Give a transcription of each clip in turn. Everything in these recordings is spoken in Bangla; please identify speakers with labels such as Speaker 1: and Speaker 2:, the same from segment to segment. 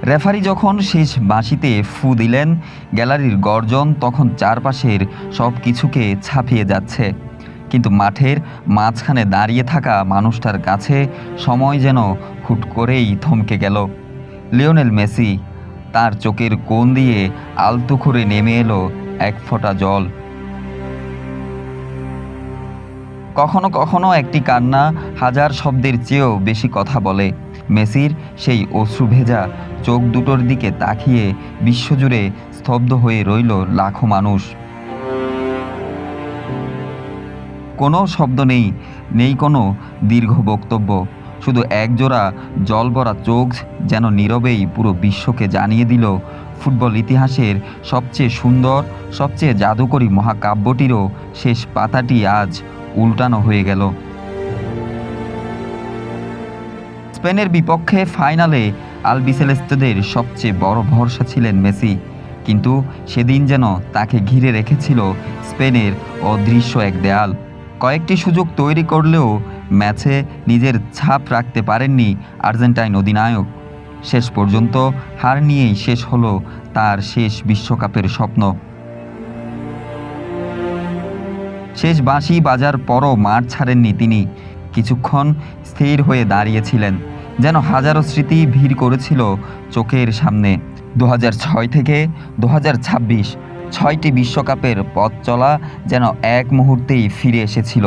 Speaker 1: রেফারি যখন শেষ বাঁশিতে ফু দিলেন, গ্যালারির গর্জন তখন চারপাশের সব কিছুকে ছাপিয়ে যাচ্ছে। কিন্তু মাঠের মাঝখানে দাঁড়িয়ে থাকা মানুষটার কাছে সময় যেন হুট করেই থমকে গেল। লিওনেল মেসি, তার চোখের কোণ দিয়ে আলতো করে নেমে এলো এক ফোঁটা জল। কখনো কখনো একটি কান্না হাজার শব্দের চেয়েও বেশি কথা বলে। মেসির সেই অশ্রুভেজা চোখ দুটোর দিকে তাকিয়ে বিশ্বজুড়ে স্তব্ধ হয়ে রইল লাখো মানুষ। কোনো শব্দ নেই, নেই কোনো দীর্ঘ বক্তব্য, শুধু একজোড়া জলভরা চোখ যেন নীরবেই পুরো বিশ্বকে জানিয়ে দিল ফুটবল ইতিহাসের সবচেয়ে সুন্দর, সবচেয়ে জাদুকরী মহাকাব্যটিরও শেষ পাতাটি আজ উল্টানো হয়ে গেল। স্পেনের বিপক্ষে ফাইনালে আলবিসেলেস্তেদের সবচেয়ে বড় ভরসা ছিলেন মেসি, কিন্তু সেদিন যেন তাকে ঘিরে রেখেছিল স্পেনের অদৃশ্য এক দেয়াল। কয়েকটি সুযোগ তৈরি করলেও ম্যাচে নিজের ছাপ রাখতে পারেননি আর্জেন্টাইন অধিনায়ক। শেষ পর্যন্ত হার নিয়েই শেষ হলো তার শেষ বিশ্বকাপের স্বপ্ন। শেষ বাঁশি বাজার পরও মাঠ ছাড়েননি তিনি। কিছুক্ষণ স্থির হয়ে দাঁড়িয়েছিলেন, যেন হাজারো স্মৃতি ভিড় করেছিল চোখের সামনে। 2006 থেকে 2026 6টি বিশ্বকাপের পথ চলা যেন এক মুহূর্তেই ফিরে এসেছিল।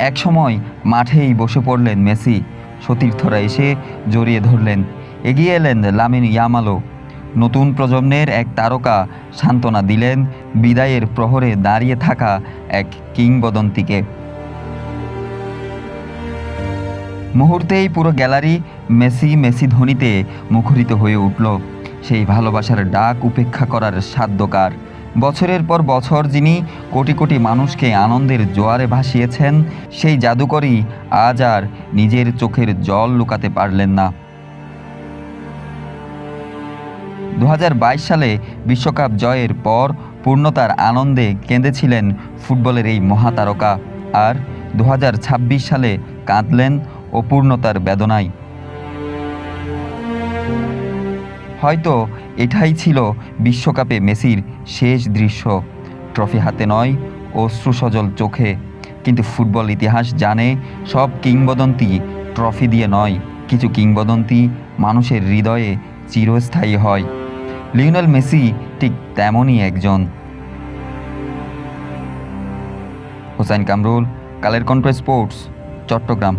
Speaker 1: এক সময় মাঠেই বসে পড়লেন মেসি, সতীর্থরা এসে জড়িয়ে ধরলেন। এগিয়ে এলেন লামিন ইয়ামালও, নতুন প্রজন্মের এক তারকা সান্ত্বনা দিলেন বিদায়ের প্রহরে দাঁড়িয়ে থাকা এক কিংবদন্তিকে। মুহূর্তেই পুরো গ্যালারি মেসি মেসি ধ্বনিতে মুখরিত হয়ে উঠল। সেই ভালোবাসার ডাক উপেক্ষা করার সাধ্য কার? বছরের পর বছর যিনি কোটি কোটি মানুষকে আনন্দের জোয়ারে ভাসিয়েছেন, সেই জাদুকরই আজ আর নিজের চোখের জল লুকাতে পারলেন না। 2022 সালে বিশ্বকাপ জয়ের পর পূর্ণতার আনন্দে কেঁদেছিলেন ফুটবলের এই মহাতারকা, আর 2026 সালে কাঁদলেন অপূর্ণতার বেদনায়। হয়তো এটাই ছিল বিশ্বকাপে মেসির শেষ দৃশ্য, ট্রফি হাতে নয়, অশ্রুসজল চোখে। কিন্তু ফুটবল ইতিহাস জানে, সব কিংবদন্তি ট্রফি দিয়ে নয়, কিছু কিংবদন্তি মানুষের হৃদয়ে চিরস্থায়ী হয়। লিওনেল মেসি ঠিক তেমনই একজন। হোসাইন কামরুল, কালের কণ্ঠ স্পোর্টস, চট্টগ্রাম।